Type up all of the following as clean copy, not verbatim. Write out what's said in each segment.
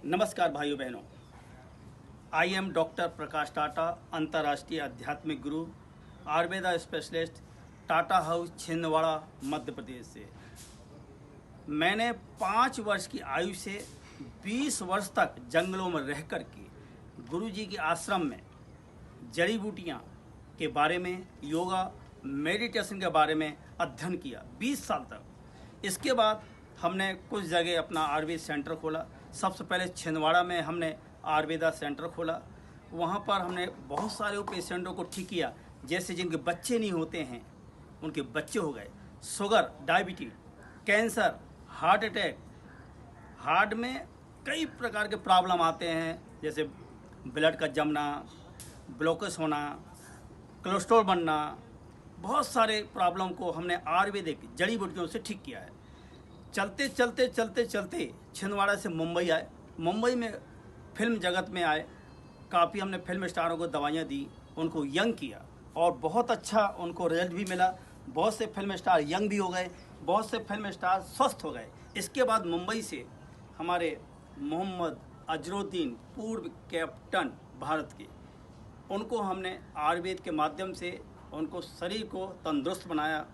नमस्कार भाइयों बहनों, आई एम डॉक्टर प्रकाश टाटा, अंतर्राष्ट्रीय आध्यात्मिक गुरु, आयुर्वेदा स्पेशलिस्ट, टाटा हाउस छिंदवाड़ा मध्य प्रदेश से। मैंने 5 वर्ष की आयु से 20 वर्ष तक जंगलों में रह कर के गुरु जी के आश्रम में जड़ी बूटियाँ के बारे में, योगा मेडिटेशन के बारे में अध्ययन किया 20 साल तक। इसके बाद हमने कुछ जगह अपना आयुर्वेद सेंटर खोला। सबसे पहले छिंदवाड़ा में हमने आयुर्वेदा सेंटर खोला। वहाँ पर हमने बहुत सारे पेशेंटों को ठीक किया, जैसे जिनके बच्चे नहीं होते हैं उनके बच्चे हो गए। Sugar, diabetes, cancer, heart attack, heart में कई प्रकार के प्रॉब्लम आते हैं, जैसे ब्लड का जमना, ब्लॉकेज होना, कोलेस्ट्रॉल बनना, बहुत सारे प्रॉब्लम को हमने आयुर्वेदिक जड़ी बूटियों से ठीक किया है। चलते चलते चलते चलते छिंदवाड़ा से मुंबई आए। मुंबई में फिल्म जगत में आए। काफ़ी हमने फिल्म स्टारों को दवाइयाँ दी, उनको यंग किया और बहुत अच्छा उनको रिजल्ट भी मिला। बहुत से फिल्म स्टार यंग भी हो गए, बहुत से फिल्म स्टार स्वस्थ हो गए। इसके बाद मुंबई से हमारे मोहम्मद अजरुद्दीन, पूर्व कैप्टन भारत के, उनको हमने आयुर्वेद के माध्यम से उनको शरीर को तंदुरुस्त बनाया,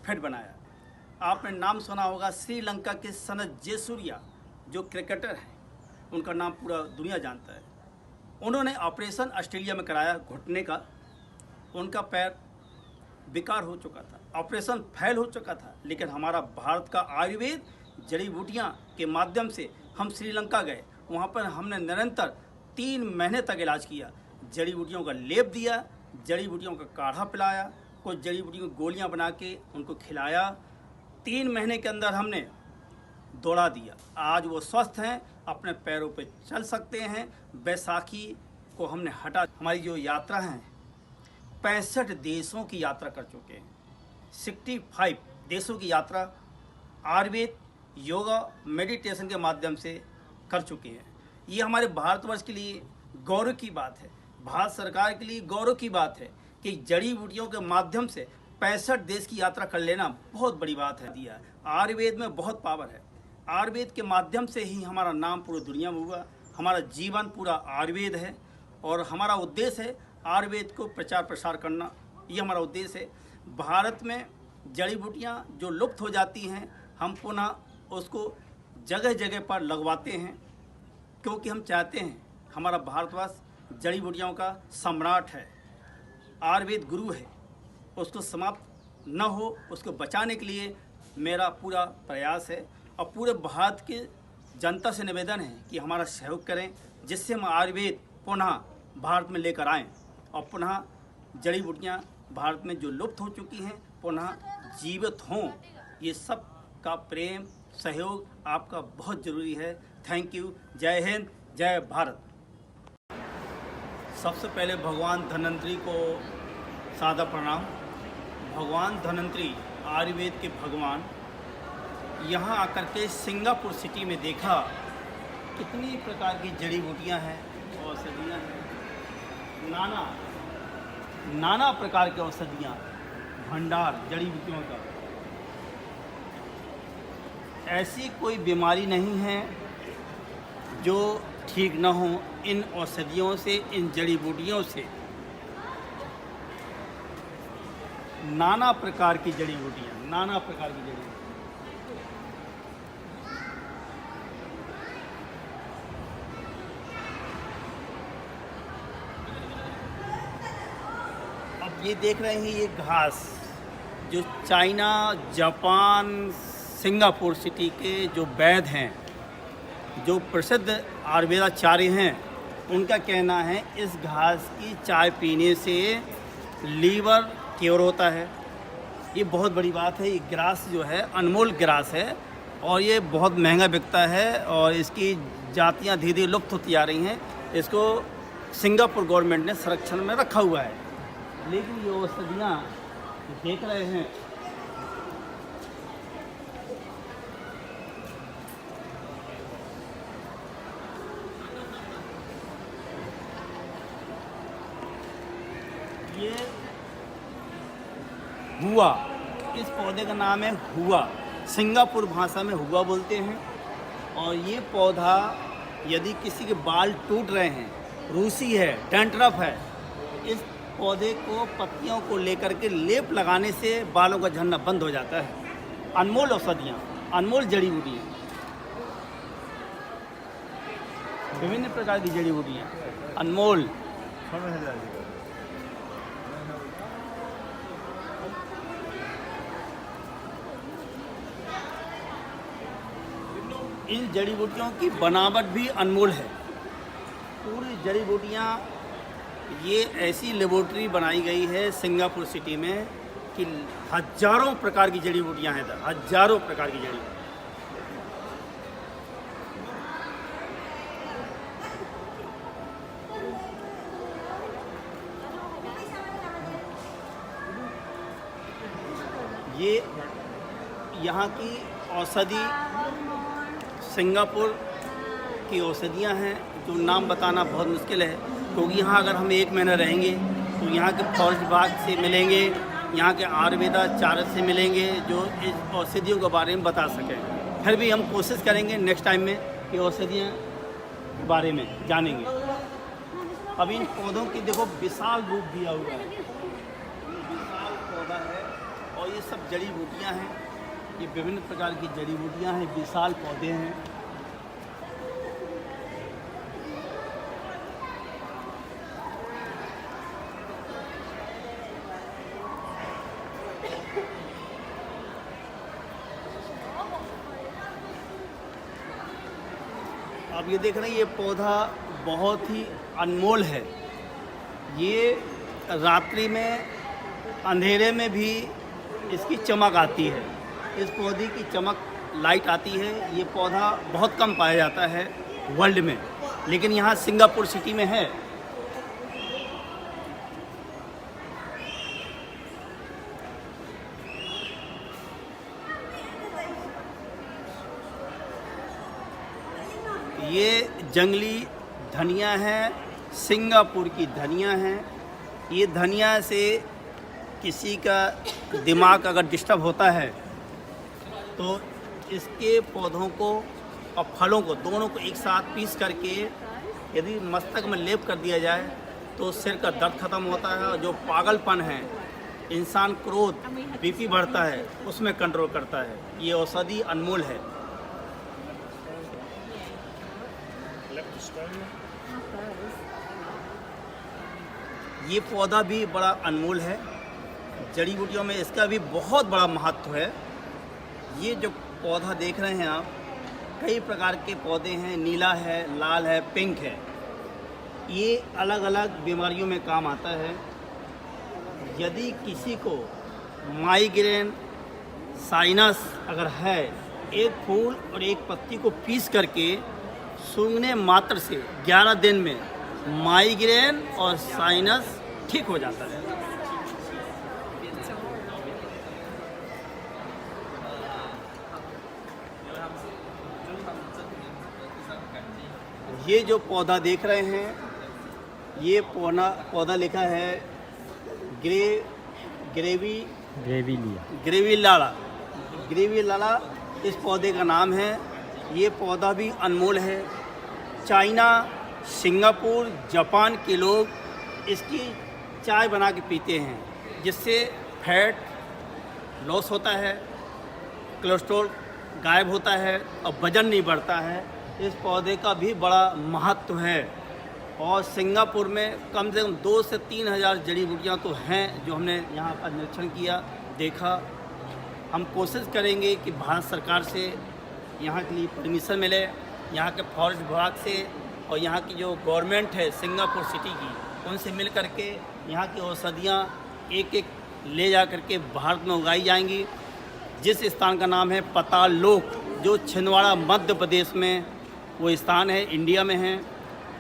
फिट बनाया। आपने नाम सुना होगा श्रीलंका के सनत जयसूर्या, जो क्रिकेटर हैं, उनका नाम पूरा दुनिया जानता है। उन्होंने ऑपरेशन ऑस्ट्रेलिया में कराया घुटने का। उनका पैर बेकार हो चुका था, ऑपरेशन फेल हो चुका था, लेकिन हमारा भारत का आयुर्वेद जड़ी बूटियाँ के माध्यम से हम श्रीलंका गए। वहाँ पर हमने निरंतर 3 महीने तक इलाज किया। जड़ी बूटियों का लेप दिया, जड़ी बूटियों का काढ़ा पिलाया, कुछ जड़ी बूटियों की गोलियाँ बना के उनको खिलाया। 3 महीने के अंदर हमने दौड़ा दिया। आज वो स्वस्थ हैं, अपने पैरों पे चल सकते हैं। बैसाखी को हमने हटा। हमारी जो यात्रा है 65 देशों की यात्रा कर चुके हैं। 65 देशों की यात्रा आयुर्वेद, योगा, मेडिटेशन के माध्यम से कर चुके हैं। ये हमारे भारतवर्ष के लिए गौरव की बात है, भारत सरकार के लिए गौरव की बात है कि जड़ी बूटियों के माध्यम से 65 देश की यात्रा कर लेना बहुत बड़ी बात है। दिया आयुर्वेद में बहुत पावर है। आयुर्वेद के माध्यम से ही हमारा नाम पूरी दुनिया में हुआ। हमारा जीवन पूरा आयुर्वेद है और हमारा उद्देश्य है आयुर्वेद को प्रचार प्रसार करना। ये हमारा उद्देश्य है। भारत में जड़ी बूटियाँ जो लुप्त हो जाती हैं, हम पुनः उसको जगह जगह पर लगवाते हैं, क्योंकि हम चाहते हैं हमारा भारतवर्ष जड़ी बूटियों का सम्राट है, आयुर्वेद गुरु है, उसको समाप्त न हो, उसको बचाने के लिए मेरा पूरा प्रयास है। और पूरे भारत के जनता से निवेदन है कि हमारा सहयोग करें, जिससे हम आयुर्वेद पुनः भारत में लेकर आएँ और पुनः जड़ी बूटियाँ भारत में जो लुप्त हो चुकी हैं पुनः जीवित हों। ये सब का प्रेम, सहयोग आपका बहुत ज़रूरी है। Thank you. जय हिंद, जय भारत। सबसे पहले भगवान धन्वंतरी को सादा प्रणाम। भगवान धन्वंतरी आयुर्वेद के भगवान, यहाँ आकर के सिंगापुर सिटी में देखा कितनी प्रकार की जड़ी बूटियाँ हैं, औषधियाँ हैं, नाना प्रकार की औषधियाँ, भंडार जड़ी बूटियों का। ऐसी कोई बीमारी नहीं है जो ठीक न हो इन औषधियों से, इन जड़ी बूटियों से। नाना प्रकार की जड़ी बूटियाँ, नाना प्रकार की जड़ी बूटियाँ। अब ये देख रहे हैं, ये घास जो चाइना, जापान, सिंगापुर सिटी के जो वैद्य हैं, जो प्रसिद्ध आयुर्वेदाचार्य हैं, उनका कहना है इस घास की चाय पीने से लीवर क्योर होता है। ये बहुत बड़ी बात है। ये ग्रास जो है अनमोल ग्रास है और ये बहुत महंगा बिकता है और इसकी जातियाँ धीरे धीरे लुप्त होती जा रही हैं। इसको सिंगापुर गवर्नमेंट ने संरक्षण में रखा हुआ है। लेकिन ये औषधियाँ देख रहे हैं, ये हुआ, इस पौधे का नाम है हुआ। सिंगापुर भाषा में हुआ बोलते हैं। और ये पौधा यदि किसी के बाल टूट रहे हैं, रूसी है, डैंड्रफ है, इस पौधे को पत्तियों को लेकर के लेप लगाने से बालों का झड़ना बंद हो जाता है। अनमोल औषधियाँ, अनमोल जड़ी बूटियाँ, विभिन्न प्रकार की जड़ी बूटियाँ, अनमोल। इन जड़ी बूटियों की बनावट भी अनमोल है। पूरी जड़ी बूटियाँ, ये ऐसी लेबोरेटरी बनाई गई है सिंगापुर सिटी में कि हजारों प्रकार की जड़ी बूटियाँ हैं इधर, हजारों प्रकार की जड़ी। ये यहाँ की औषधि, सिंगापुर की औषधियाँ हैं जो नाम बताना बहुत मुश्किल है, क्योंकि यहाँ अगर हम 1 महीना रहेंगे तो यहाँ के फॉरेस्ट विभाग से मिलेंगे, यहाँ के आयुर्वेदाचार्य से मिलेंगे जो इस औषधियों के बारे में बता सकें। फिर भी हम कोशिश करेंगे नेक्स्ट टाइम में कि औषधियों के बारे में जानेंगे। अब इन पौधों की देखो विशाल रूप दिया हुआ है, विशाल पौधा है और ये सब जड़ी बूटियाँ हैं। ये विभिन्न प्रकार की जड़ी बूटियाँ हैं, विशाल पौधे हैं। आप ये देख रहे हैं, ये पौधा बहुत ही अनमोल है। ये रात्रि में, अंधेरे में भी इसकी चमक आती है। इस पौधे की चमक, लाइट आती है। ये पौधा बहुत कम पाया जाता है वर्ल्ड में, लेकिन यहाँ सिंगापुर सिटी में है। ये जंगली धनिया है, सिंगापुर की धनिया है। ये धनिया से किसी का दिमाग अगर डिस्टर्ब होता है तो इसके पौधों को और फलों को, दोनों को एक साथ पीस करके यदि मस्तक में लेप कर दिया जाए तो सिर का दर्द खत्म होता है और जो पागलपन है, इंसान क्रोध, बीपी बढ़ता है, उसमें कंट्रोल करता है। ये औषधि अनमोल है। ये पौधा भी बड़ा अनमोल है। जड़ी बूटियों में इसका भी बहुत बड़ा महत्व है। ये जो पौधा देख रहे हैं आप, कई प्रकार के पौधे हैं, नीला है, लाल है, पिंक है। ये अलग अलग बीमारियों में काम आता है। यदि किसी को माइग्रेन, साइनस अगर है, एक फूल और एक पत्ती को पीस करके सूंघने मात्र से 11 दिन में माइग्रेन और साइनस ठीक हो जाता है। ये जो पौधा देख रहे हैं, ये पौधा लिखा है ग्रेविलाला इस पौधे का नाम है। ये पौधा भी अनमोल है। चाइना, सिंगापुर, जापान के लोग इसकी चाय बना के पीते हैं, जिससे फैट लॉस होता है, कोलेस्ट्रॉल गायब होता है और वज़न नहीं बढ़ता है। इस पौधे का भी बड़ा महत्व है। और सिंगापुर में कम से कम 2 से 3 हज़ार जड़ी बूटियाँ तो हैं जो हमने यहाँ का निरीक्षण किया, देखा। हम कोशिश करेंगे कि भारत सरकार से यहाँ के लिए परमिशन मिले, यहाँ के फॉरेस्ट विभाग से और यहाँ की जो गवर्नमेंट है सिंगापुर सिटी की, उनसे मिल करके यहाँ की औषधियाँ एक एक ले जा करके भारत में उगाई जाएंगी। जिस स्थान का नाम है पताल लोक, जो छिंदवाड़ा मध्य प्रदेश में वो स्थान है, इंडिया में है,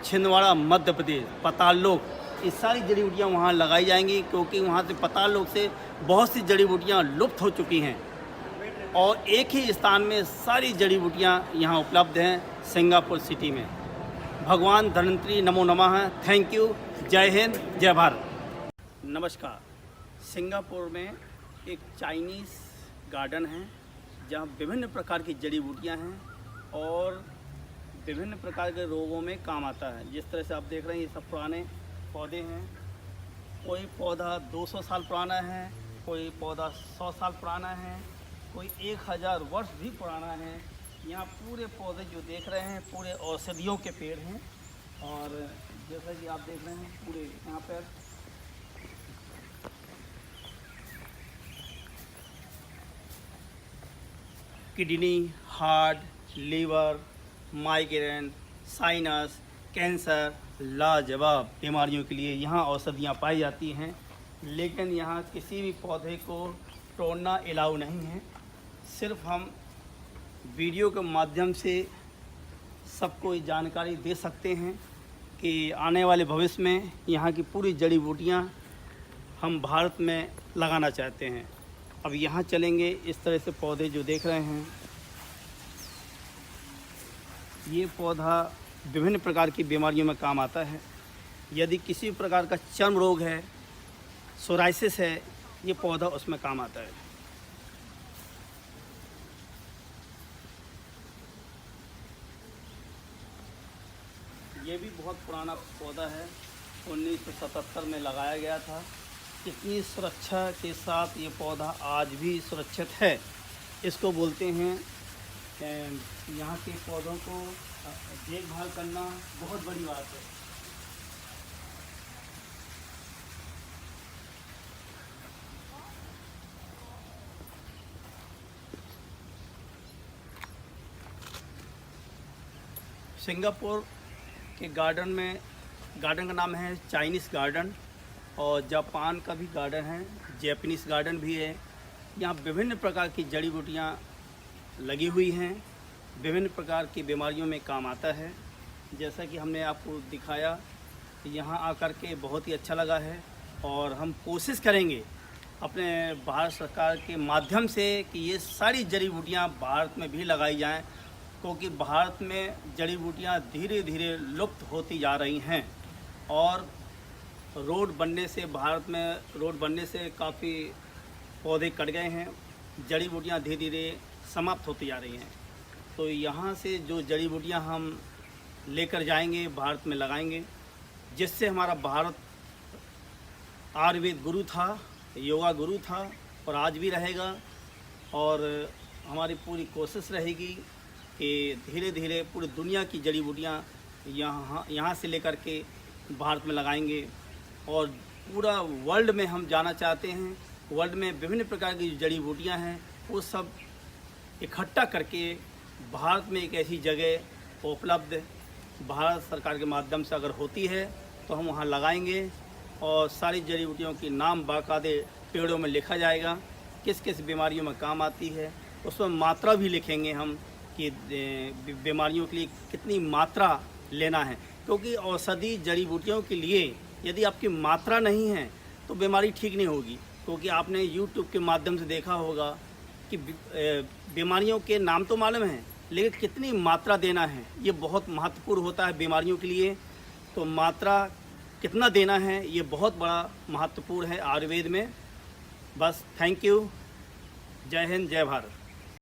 छिंदवाड़ा मध्य प्रदेश, पताल लोक। ये सारी जड़ी बूटियाँ वहाँ लगाई जाएंगी, क्योंकि वहाँ से पताल लोक से बहुत सी जड़ी बूटियाँ लुप्त हो चुकी हैं और एक ही स्थान में सारी जड़ी बूटियाँ यहाँ उपलब्ध हैं, सिंगापुर सिटी में। भगवान धन्वंतरी नमो नमः। Thank you. जय हिंद, जय भारत। नमस्कार। सिंगापुर में एक चाइनीज़ गार्डन है जहाँ विभिन्न प्रकार की जड़ी बूटियाँ हैं और विभिन्न प्रकार के रोगों में काम आता है। जिस तरह से आप देख रहे हैं, ये सब पुराने पौधे हैं। कोई पौधा 200 साल पुराना है, कोई पौधा 100 साल पुराना है, कोई 1000 वर्ष भी पुराना है। यहाँ पूरे पौधे जो देख रहे हैं पूरे औषधियों के पेड़ हैं। और जैसा कि आप देख रहे हैं पूरे यहाँ पर kidney, heart, liver, migraine, sinus, cancer, लाजवाब बीमारियों के लिए यहाँ औषधियाँ पाई जाती हैं। लेकिन यहाँ किसी भी पौधे को तोड़ना अलाउ नहीं है। सिर्फ हम वीडियो के माध्यम से सबको ये जानकारी दे सकते हैं कि आने वाले भविष्य में यहाँ की पूरी जड़ी बूटियाँ हम भारत में लगाना चाहते हैं। अब यहाँ चलेंगे। इस तरह से पौधे जो देख रहे हैं, ये पौधा विभिन्न प्रकार की बीमारियों में काम आता है। यदि किसी प्रकार का चर्म रोग है, सोराइसिस है, ये पौधा उसमें काम आता है। ये भी बहुत पुराना पौधा है, 1977 में लगाया गया था। कितनी सुरक्षा के साथ ये पौधा आज भी सुरक्षित है, इसको बोलते हैं। यहाँ के पौधों को देखभाल करना बहुत बड़ी बात है। सिंगापुर के गार्डन का नाम है चाइनीज़ गार्डन, और जापान का भी गार्डन है, जैपनीज़ गार्डन भी है। यहाँ विभिन्न प्रकार की जड़ी बूटियाँ लगी हुई हैं, विभिन्न प्रकार की बीमारियों में काम आता है। जैसा कि हमने आपको दिखाया, यहाँ आकर के बहुत ही अच्छा लगा है। और हम कोशिश करेंगे अपने भारत सरकार के माध्यम से कि ये सारी जड़ी बूटियाँ भारत में भी लगाई जाएं, क्योंकि भारत में जड़ी बूटियाँ धीरे धीरे लुप्त होती जा रही हैं। और रोड बनने से, भारत में रोड बनने से काफ़ी पौधे कट गए हैं, जड़ी बूटियाँ धीरे धीरे समाप्त होती जा रही हैं। तो यहाँ से जो जड़ी बूटियाँ हम लेकर जाएंगे, भारत में लगाएंगे, जिससे हमारा भारत आयुर्वेद गुरु था, योगा गुरु था और आज भी रहेगा। और हमारी पूरी कोशिश रहेगी कि धीरे धीरे पूरी दुनिया की जड़ी बूटियाँ यहाँ से लेकर के भारत में लगाएंगे। और पूरा वर्ल्ड में हम जाना चाहते हैं। वर्ल्ड में विभिन्न प्रकार की जो जड़ी बूटियाँ हैं वो सब इकट्ठा करके भारत में एक ऐसी जगह उपलब्ध भारत सरकार के माध्यम से अगर होती है तो हम वहाँ लगाएंगे। और सारी जड़ी बूटियों की नाम बाकायदे पेड़ों में लिखा जाएगा, किस किस बीमारियों में काम आती है। उसमें मात्रा भी लिखेंगे हम कि बीमारियों के लिए कितनी मात्रा लेना है, क्योंकि औषधि जड़ी बूटियों के लिए यदि आपकी मात्रा नहीं है तो बीमारी ठीक नहीं होगी। क्योंकि आपने YouTube के माध्यम से देखा होगा कि बीमारियों के नाम तो मालूम हैं, लेकिन कितनी मात्रा देना है ये बहुत महत्वपूर्ण होता है बीमारियों के लिए। तो मात्रा कितना देना है ये बहुत बड़ा महत्वपूर्ण है आयुर्वेद में। बस थैंक यू। जय हिंद, जय भारत।